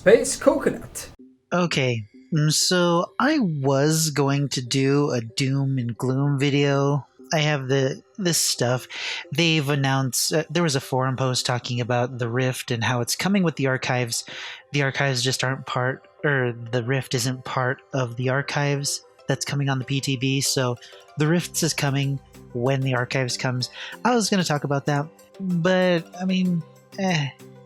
Space Coconut. Okay, so I was going to do a doom and gloom video. I have this stuff. They've announced there was a forum post talking about the Rift and how it's coming with the archives. The archives just aren't part, or the Rift isn't part of the archives that's coming on the PTB. So the Rift is coming when the archives comes. I was going to talk about that, but I mean,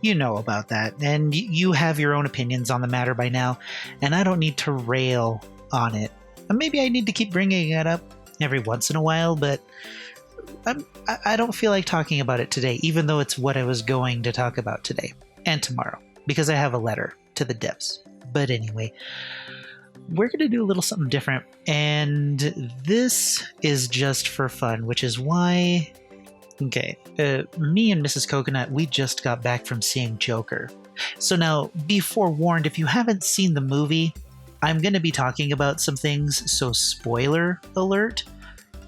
you know about that, and you have your own opinions on the matter by now, and I don't need to rail on it. And maybe I need to keep bringing it up every once in a while, but I don't feel like talking about it today, even though it's what I was going to talk about today and tomorrow, because I have a letter to the devs. But anyway, we're going to do a little something different, and this is just for fun, which is why... Okay, me and Mrs. Coconut, we just got back from seeing Joker. So now, be forewarned, if you haven't seen the movie, I'm going to be talking about some things, so spoiler alert,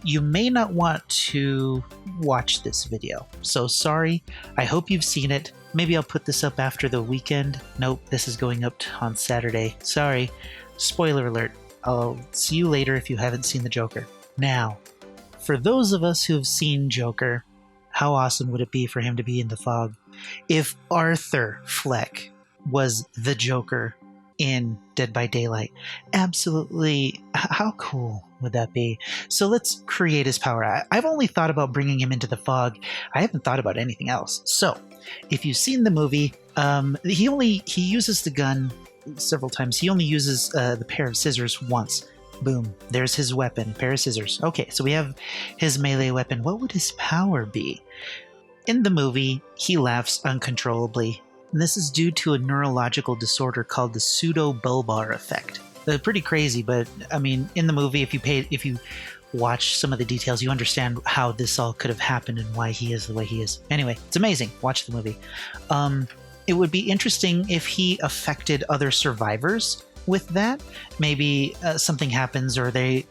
you may not want to watch this video. So sorry, I hope you've seen it. Maybe I'll put this up after the weekend. Nope, this is going up on Saturday. Sorry, spoiler alert. I'll see you later if you haven't seen the Joker. Now, for those of us who have seen Joker, how awesome would it be for him to be in the fog? If Arthur Fleck was the Joker in Dead by Daylight, absolutely, how cool would that be? So let's create his power. I've only thought about bringing him into the fog. I haven't thought about anything else. So if you've seen the movie, he uses the gun several times. He only uses the pair of scissors once. Boom, there's his weapon, pair of scissors. Okay, so we have his melee weapon. What would his power be? In the movie, he laughs uncontrollably. And this is due to a neurological disorder called the pseudobulbar effect. Pretty crazy, but I mean, in the movie, if you watch some of the details, you understand how this all could have happened and why he is the way he is. Anyway, it's amazing. Watch the movie. It would be interesting if he affected other survivors with that. Maybe something happens, or they,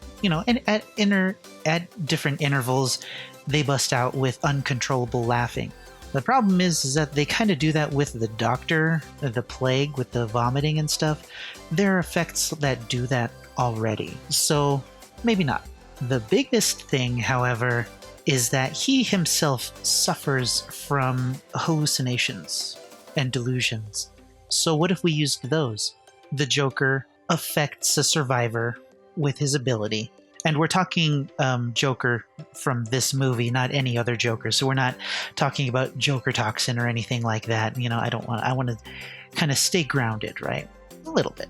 at different intervals, they bust out with uncontrollable laughing. The problem is that they kind of do that with the Doctor, the Plague, with the vomiting and stuff. There are effects that do that already, so maybe not. The biggest thing, however, is that he himself suffers from hallucinations and delusions. So what if we used those? The Joker affects a survivor with his ability. And we're talking Joker from this movie, not any other Joker. So we're not talking about Joker toxin or anything like that. I want to kind of stay grounded, right? A little bit.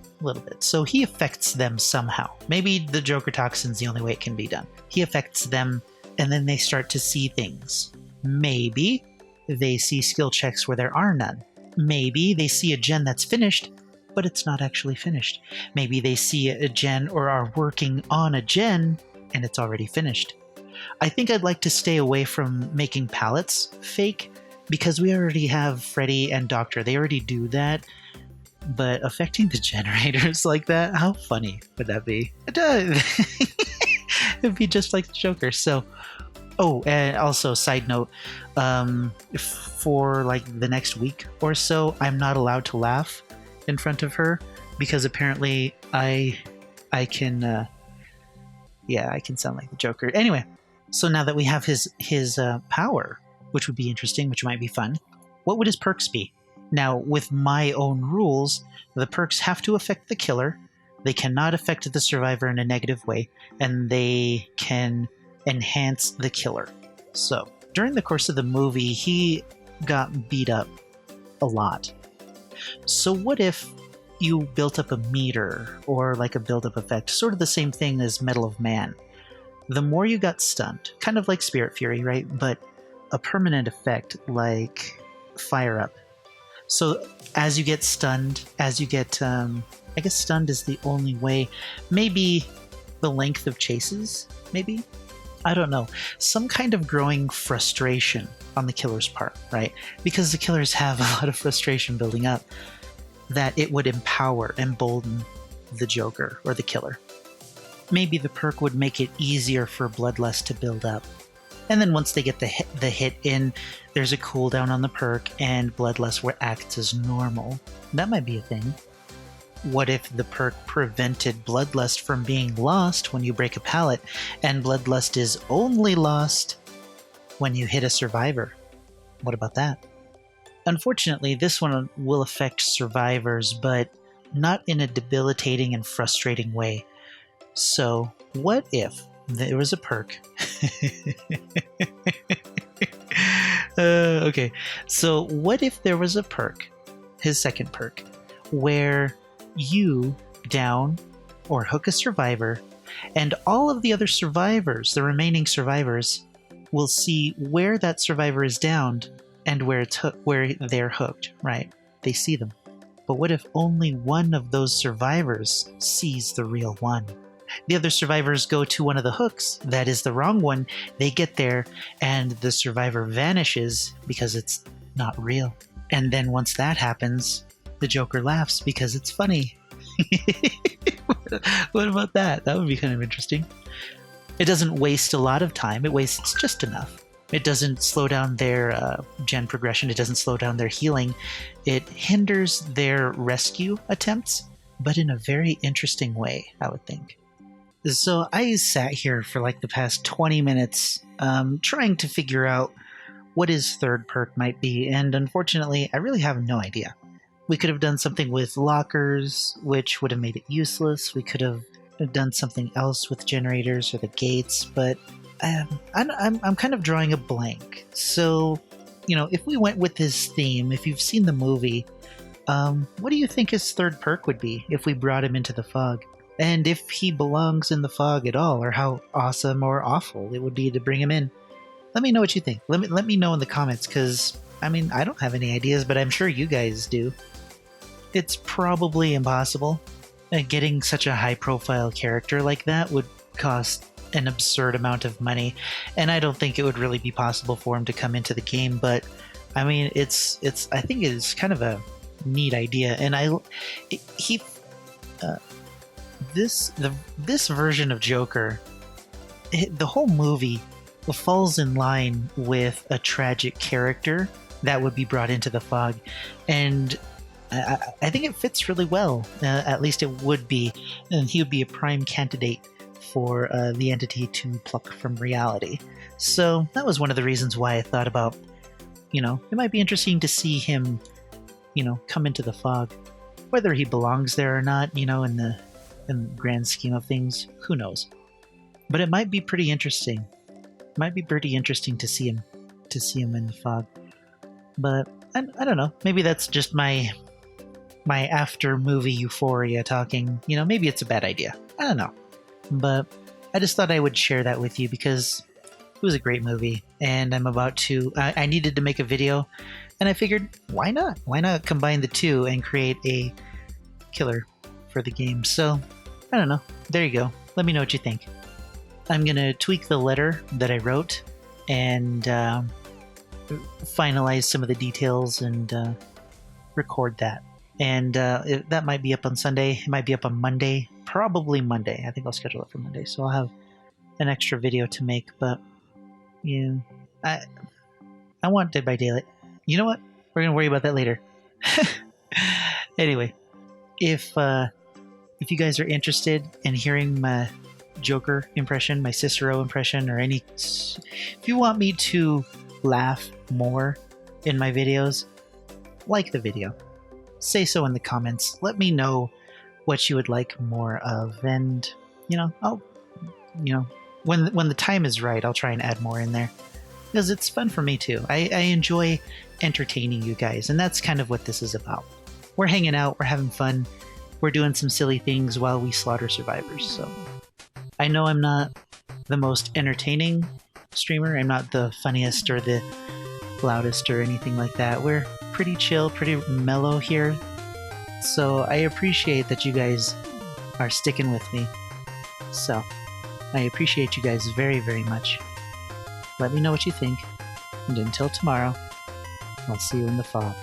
So he affects them somehow. Maybe the Joker toxin's the only way it can be done. He affects them, and then they start to see things. Maybe they see skill checks where there are none. Maybe they see a gen that's finished, but it's not actually finished. Maybe they see a gen or are working on a gen and it's already finished. I think I'd like to stay away from making palettes fake, because we already have Freddy and Doctor. They already do that. But affecting the generators like that, how funny would that be? It'd be just like the Joker. So, and also side note, for like the next week or so, I'm not allowed to laugh in front of her, because apparently I can sound like the Joker. Anyway, so now that we have his power, which would be interesting, which might be fun, what would his perks be? Now, with my own rules, the perks have to affect the killer, they cannot affect the survivor in a negative way, and they can enhance the killer. So during the course of the movie, he got beat up a lot. So what if you built up a meter, or like a build-up effect, sort of the same thing as Medal of Man? The more you got stunned, kind of like Spirit Fury, right? But a permanent effect like Fire Up. So as you get stunned, I guess stunned is the only way. Maybe the length of chases, maybe? I don't know. Some kind of growing frustration on the killer's part, right? Because the killers have a lot of frustration building up, that it would embolden the Joker or the killer. Maybe the perk would make it easier for Bloodlust to build up. And then once they get the hit in, there's a cooldown on the perk, and Bloodlust acts as normal. That might be a thing. What if the perk prevented Bloodlust from being lost when you break a pallet, and Bloodlust is only lost when you hit a survivor? What about that? Unfortunately, this one will affect survivors, but not in a debilitating and frustrating way. So, what if there was a perk? Okay, so what if there was a perk, his second perk, where you down or hook a survivor, and all of the other survivors, the remaining survivors, will see where that survivor is downed and where they're hooked, right? They see them. But what if only one of those survivors sees the real one? The other survivors go to one of the hooks that is the wrong one. They get there, and the survivor vanishes because it's not real. And then once that happens, the Joker laughs because it's funny. What about that? That would be kind of interesting. It doesn't waste a lot of time. It wastes just enough. It doesn't slow down their gen progression. It doesn't slow down their healing. It hinders their rescue attempts, but in a very interesting way, I would think. So I sat here for like the past 20 minutes trying to figure out what his third perk might be, and unfortunately, I really have no idea. We could have done something with lockers, which would have made it useless. We could have done something else with generators or the gates, but I'm kind of drawing a blank. So, if we went with this theme, if you've seen the movie, what do you think his third perk would be if we brought him into the fog? And if he belongs in the fog at all, or how awesome or awful it would be to bring him in? Let me know what you think. Let me know in the comments, because, I don't have any ideas, but I'm sure you guys do. It's probably impossible. Getting such a high-profile character like that would cost an absurd amount of money, and I don't think it would really be possible for him to come into the game, but, I think it's kind of a neat idea, and this version of Joker, the whole movie falls in line with a tragic character that would be brought into the fog, and I think it fits really well. At least it would be, and he would be a prime candidate for the entity to pluck from reality. So that was one of the reasons why I thought about, it might be interesting to see him, come into the fog. Whether he belongs there or not, in the grand scheme of things, who knows? But it might be pretty interesting. It might be pretty interesting to see him in the fog. But I don't know. Maybe that's just my after movie euphoria talking. Maybe it's a bad idea. I don't know. But I just thought I would share that with you because it was a great movie, and I needed to make a video, and I figured, why not? Why not combine the two and create a killer for the game? So, I don't know. There you go. Let me know what you think. I'm going to tweak the letter that I wrote and finalize some of the details and record that. And that might be up on Sunday. It might be up on Monday. Probably Monday. I think I'll schedule it for Monday. So I'll have an extra video to make. But, I want Dead by Daylight. You know what? We're going to worry about that later. Anyway, if you guys are interested in hearing my Joker impression, my Cicero impression, or if you want me to laugh more in my videos, like the video. Say so in the comments. Let me know what you would like more of, and I'll when the time is right, I'll try and add more in there, because it's fun for me too. I enjoy entertaining you guys, and that's kind of what this is about. We're hanging out, we're having fun, we're doing some silly things while we slaughter survivors. So I know I'm not the most entertaining streamer, I'm not the funniest or the loudest or anything like that. We're pretty chill, pretty mellow here. So I appreciate that you guys are sticking with me. So I appreciate you guys very, very much. Let me know what you think. And until tomorrow, I'll see you in the fog.